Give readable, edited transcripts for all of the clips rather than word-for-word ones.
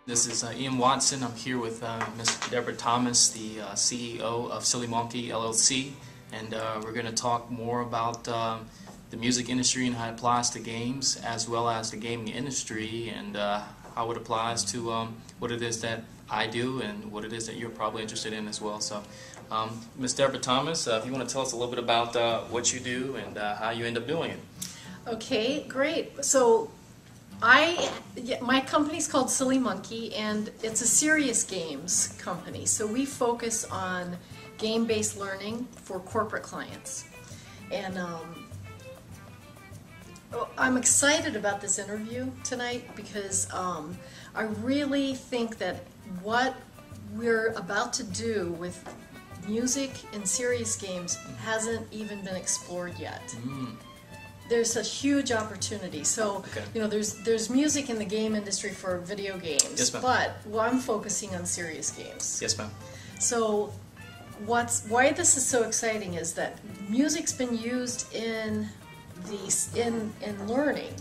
This is Ian Watson. I'm here with Ms. Deborah Thomas, the CEO of Monkey LLC, and we're going to talk more about the music industry and how it applies to games, as well as the gaming industry, and how it applies to what it is that I do and what it is that you're probably interested in as well. So, Ms. Deborah Thomas, if you want to tell us a little bit about what you do and how you end up doing it. Okay, great. So my company's called Silly Monkey, and it's a serious games company. So we focus on game-based learning for corporate clients. And I'm excited about this interview tonight because I really think that what we're about to do with music and serious games hasn't even been explored yet. There's a huge opportunity. So, you know, there's music in the game industry for video games, yes, but I'm focusing on serious games. Yes, ma'am. So, why this is so exciting is that music's been used in learning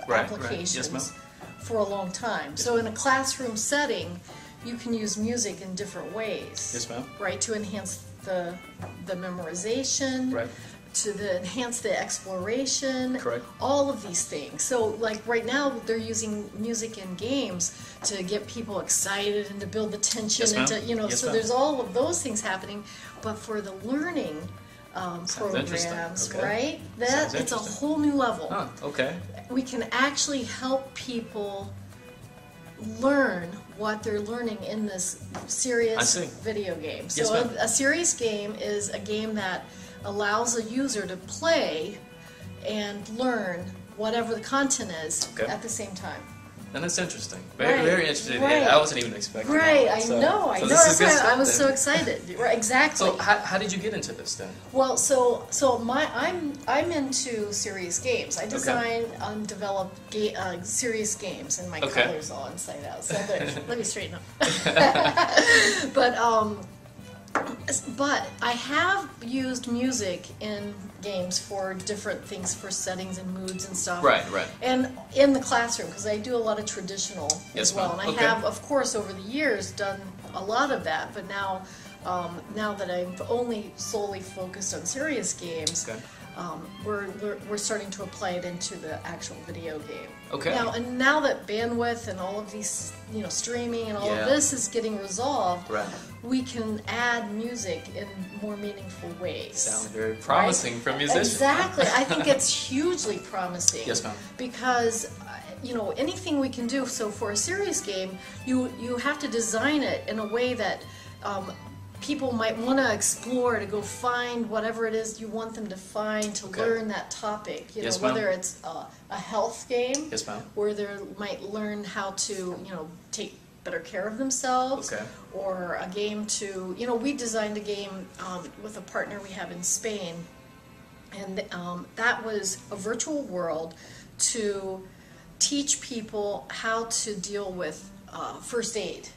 applications Yes, for a long time. So, in a classroom setting, you can use music in different ways. Yes, ma'am. Right, to enhance the memorization. Right. To enhance the exploration, correct, all of these things. So like right now they're using music in games to get people excited and to build the tension, yes, and to, you know, yes, so there's all of those things happening. But for the learning programs, right, that it's a whole new level. Huh, okay. We can actually help people learn what they're learning in this serious video game. So yes, a serious game is a game that allows a user to play and learn whatever the content is at the same time. And that's interesting. Very interesting. Right. I wasn't even expecting that. I know. That's why I was so excited. Right, exactly. So how did you get into this then? Well, I'm into serious games. I design and develop serious games, and my colors all inside out. So let me straighten up. But I have used music in games for different things, for settings and moods and stuff. Right. And in the classroom, because I do a lot of traditional as well. And I have, of course, over the years done a lot of that. But now, now that I'm only solely focused on serious games, we're starting to apply it into the actual video game. Now that bandwidth and all of these, you know, streaming and all of this is getting resolved, we can add music in more meaningful ways. Sounds very promising from musicians. Exactly. I think it's hugely promising. Yes, ma'am. Because you know, anything we can do. So for a serious game, you have to design it in a way that people might want to explore, to go find whatever it is you want them to find to learn that topic. You know, whether it's a health game, where they might learn how to, you know, take better care of themselves, or a game to, you know, we designed a game with a partner we have in Spain, and that was a virtual world to teach people how to deal with first aid.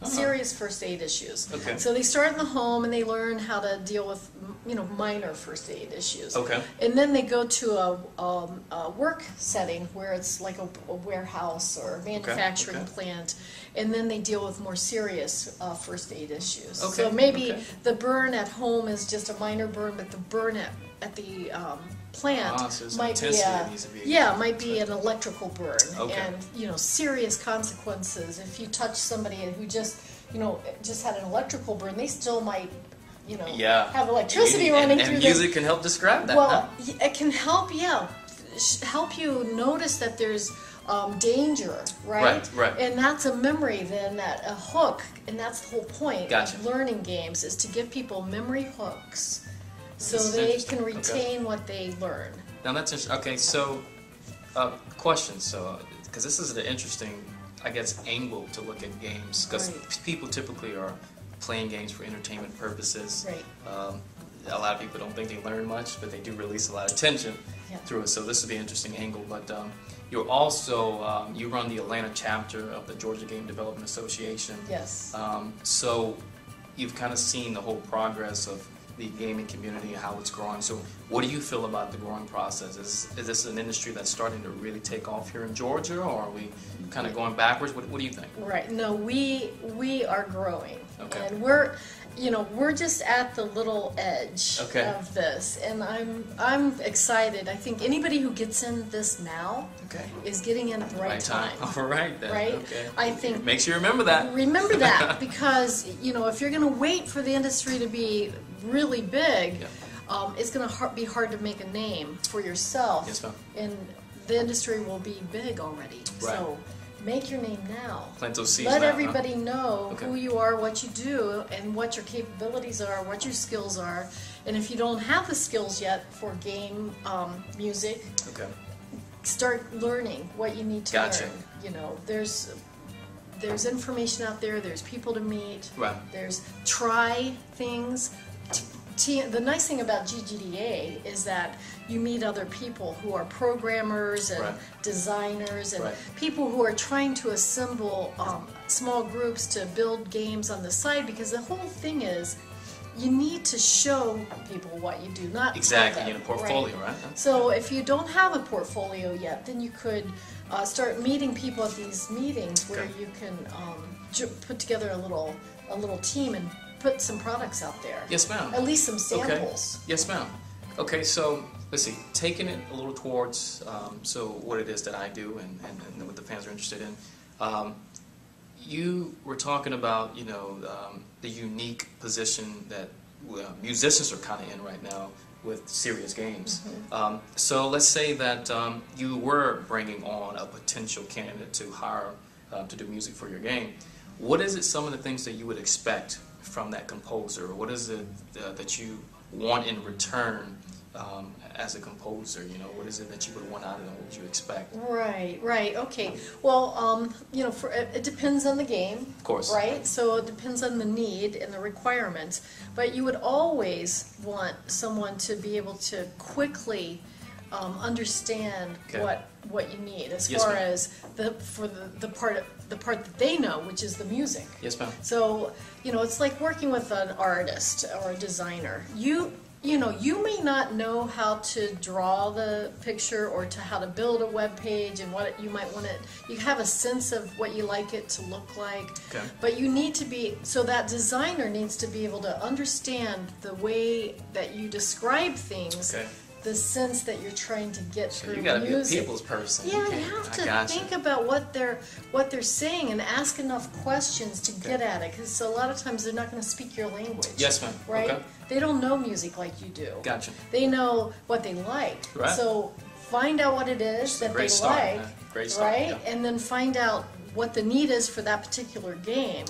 Serious first aid issues. So they start in the home and they learn how to deal with, you know, minor first aid issues. And then they go to a work setting where it's like a warehouse or a manufacturing plant, and then they deal with more serious first aid issues. So maybe the burn at home is just a minor burn, but the burn at the plant might be an electrical burn, and, you know, serious consequences. If you touch somebody who just had an electrical burn, they still might, you know, have electricity running through them. And music can help describe that. Well, it can help, help you notice that there's danger, right? And that's a memory then, that a hook, and that's the whole point of learning games, is to give people memory hooks, so they can retain what they learn. Now that's interesting. Okay, so question. So, because this is an interesting, I guess, angle to look at games, because people typically are playing games for entertainment purposes. A lot of people don't think they learn much, but they do release a lot of tension through it. So this would be an interesting angle. But you're also you run the Atlanta chapter of the Georgia Game Development Association. Yes. So you've kind of seen the whole progress of the gaming community and how it's growing. So what do you feel about the growing process? Is this an industry that's starting to really take off here in Georgia, or are we kind of going backwards? What do you think? Right. No, we are growing. Okay. And we're just at the little edge of this, and I'm excited. I think anybody who gets in this now is getting in at the right time. All right, then. Right? Okay. I think make sure you remember that. Remember that, because if you're going to wait for the industry to be really big, it's going to be hard to make a name for yourself. Yes, ma'am. And the industry will be big already. Right. So make your name now. Plant those seeds Let now, everybody know who you are, what you do, and what your capabilities are, what your skills are. And if you don't have the skills yet for game music, start learning what you need to learn. There's information out there. There's people to meet. Right. There's try things. The nice thing about GGDA is that you meet other people who are programmers and designers and people who are trying to assemble small groups to build games on the side, because the whole thing is you need to show people what you do, not exactly in a portfolio, right? So if you don't have a portfolio yet, then you could start meeting people at these meetings where you can put together a little team and put some products out there. Yes, ma'am. At least some samples. Okay. Yes, ma'am. Okay, so let's see, taking it a little towards so what it is that I do and what the fans are interested in. You were talking about the unique position that musicians are kind of in right now with serious games. So let's say that you were bringing on a potential candidate to hire to do music for your game. What is it, some of the things that you would expect from that composer? What is it that you want in return as a composer? What is it that you would want out of them? What would you expect? Right. Okay. Well, it depends on the game. Of course. Right? So it depends on the need and the requirements. But you would always want someone to be able to quickly understand what you need as far as the part that they know, which is the music. Yes, ma'am. So it's like working with an artist or a designer. You may not know how to draw the picture or how to build a web page and what you might want you have a sense of what you like it to look like. But you need to be, so that designer needs to be able to understand the way that you describe things. The sense that you're trying to get through you gotta music. Be a people's person. Yeah, you have to think about what they're saying and ask enough questions to get at it, because a lot of times they're not going to speak your language. Yes, ma'am. Right? Okay. They don't know music like you do. Gotcha. They know what they like. Right. So find out what it is that they like. Great start. Right? And then find out what the need is for that particular game.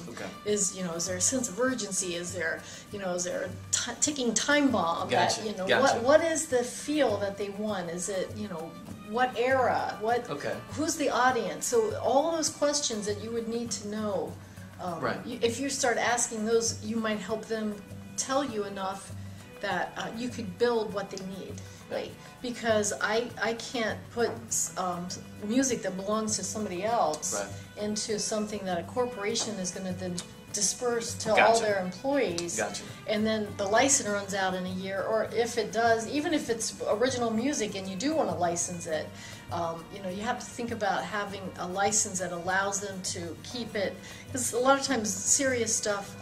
Is there a sense of urgency? Is there a ticking time bomb? What is the feel that they want? Is it what era? Who's the audience? So all those questions that you would need to know. If you start asking those, you might help them tell you enough that you could build what they need. Because I can't put music that belongs to somebody else into something that a corporation is going to then disperse to all their employees, and then the license runs out in a year, or if it does, even if it's original music and you do want to license it, you have to think about having a license that allows them to keep it, because a lot of times serious stuff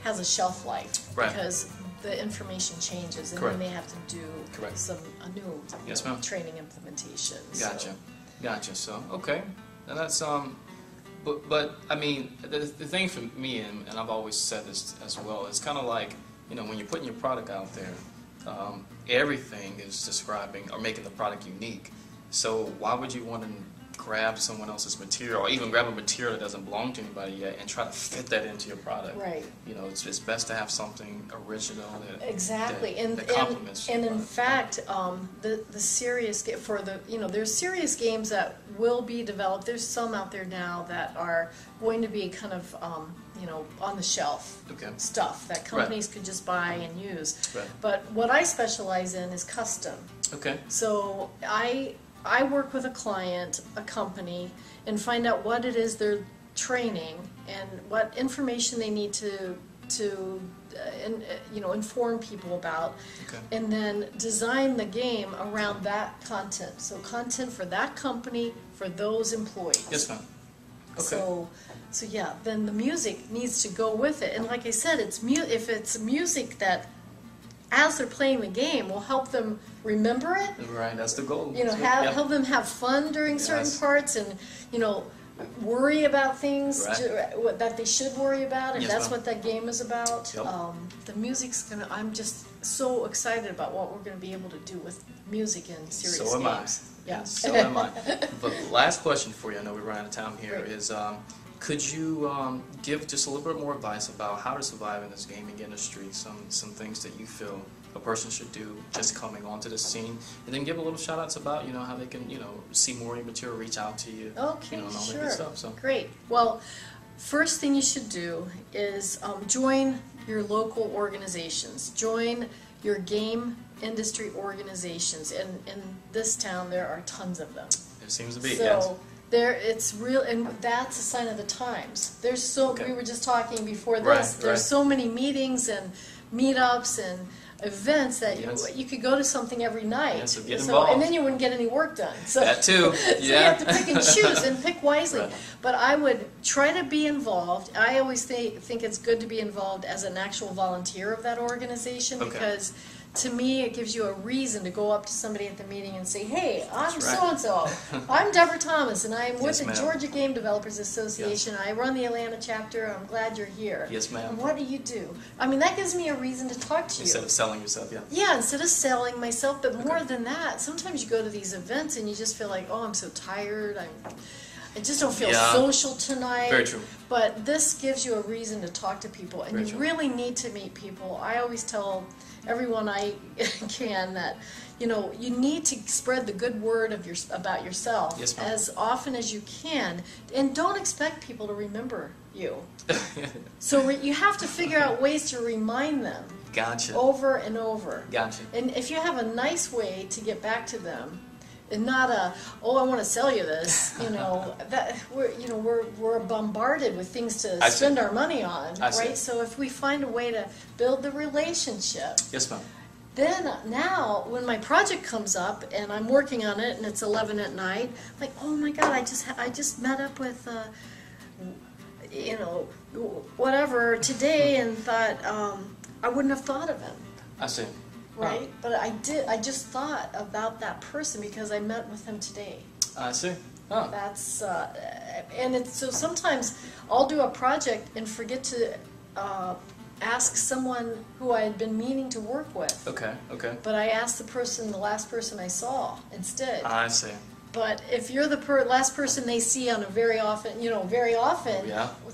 has a shelf life, because the information changes, and then they have to do a new training implementation. Gotcha. So and that's but I mean the thing for me, and I've always said this as well, it's kind of like when you're putting your product out there, everything is describing or making the product unique. So why would you want to grab someone else's material, or even grab a material that doesn't belong to anybody yet, and try to fit that into your product? It's best to have something original that complements. And in fact, the serious there's serious games that will be developed. There's some out there now that are going to be kind of on the shelf stuff that companies could just buy and use. But what I specialize in is custom. So I work with a client, a company, and find out what it is they're training and what information they need to inform people about, Okay. and then design the game around that content. So content for that company, for those employees. Yes, ma'am. Okay. So yeah, then the music needs to go with it. And like I said, if it's music that, as they're playing the game, will help them remember it. Right, that's the goal. Help them have fun during certain parts, and worry about things that they should worry about, if that's what that game is about. Yep. The music's I'm just so excited about what we're going to be able to do with music in serious games. So am I. Yeah. So am I. But last question for you, I know we're running out of time here, Great. is could you give just a little bit more advice about how to survive in this gaming industry, some things that you feel a person should do just coming onto the scene, and then give a little shout outs about how they can see more of your material, reach out to you, Okay, and all that sure. good stuff. So Great. Well, first thing you should do is join your local organizations. Join your game industry organizations. In this town, there are tons of them. there seems to be, So yes. it's real, and that's a sign of the times. There's we were just talking before this. Right, There's so many meetings and meetups and events that you could go to something every night. Yeah, so get involved. And then you wouldn't get any work done. So, That too. so you have to pick and choose and pick wisely. Right. But I would try to be involved. I always think it's good to be involved as an actual volunteer of that organization, because to me it gives you a reason to go up to somebody at the meeting and say, hey, I'm so-and-so. I'm Deborah Thomas, and I'm with the Georgia Game Developers Association. I run the Atlanta chapter. I'm glad you're here. Yes, ma'am. And what do you do? I mean, that gives me a reason to talk to you. Instead of selling yourself, Yeah, instead of selling myself, but more than that, sometimes you go to these events and you just feel like, oh, I'm so tired. I just don't feel social tonight. Very true. But this gives you a reason to talk to people, and you really need to meet people. I always tell everyone I can that you need to spread the good word about yourself as often as you can, and don't expect people to remember you. So you have to figure out ways to remind them. Gotcha. Over and over. Gotcha. And if you have a nice way to get back to them, and not I want to sell you this, that we're bombarded with things to spend our money on, right? So if we find a way to build the relationship, yes, ma'am. Then now when my project comes up and I'm working on it and it's 11 at night, like, oh my God, I just met up with whatever today, and thought I wouldn't have thought of him. I see. Right? But I did. I just thought about that person because I met with him today. I see. Oh. That's and it's so sometimes I'll do a project and forget to ask someone who I had been meaning to work with. Okay. Okay. But I asked the last person I saw instead. I see. But if you're the last person they see on a very often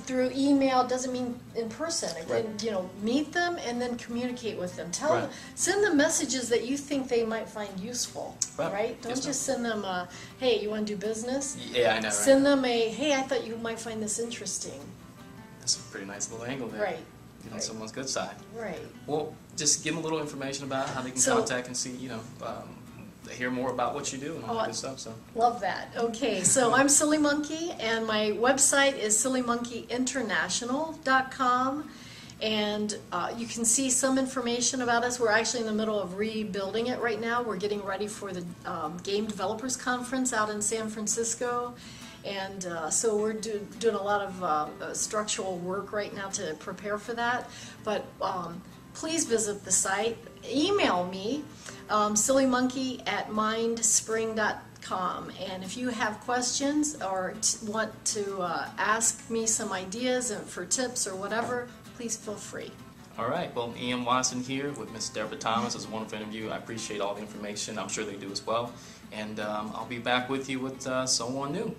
through email, doesn't mean in person. Again, meet them and then communicate with them. Send them messages that you think they might find useful. Right? Don't just send them hey, you want to do business? Yeah, I know. Send them hey, I thought you might find this interesting. That's a pretty nice little angle there. Right. Get on someone's good side. Right. Well, just give them a little information about how they can contact and see, hear more about what you do and all that good stuff. So love that. Okay, so I'm Silly Monkey, and my website is sillymonkeyinternational.com, and you can see some information about us. We're actually in the middle of rebuilding it right now. We're getting ready for the Game Developers Conference out in San Francisco, and so we're doing a lot of structural work right now to prepare for that. But please visit the site. Email me, sillymonkey@mindspring.com, and if you have questions or want to ask me some ideas for tips or whatever, please feel free. All right. Well, Ian Watson here with Miss Deborah Thomas. It was a wonderful interview. I appreciate all the information. I'm sure they do as well. And I'll be back with you with someone new.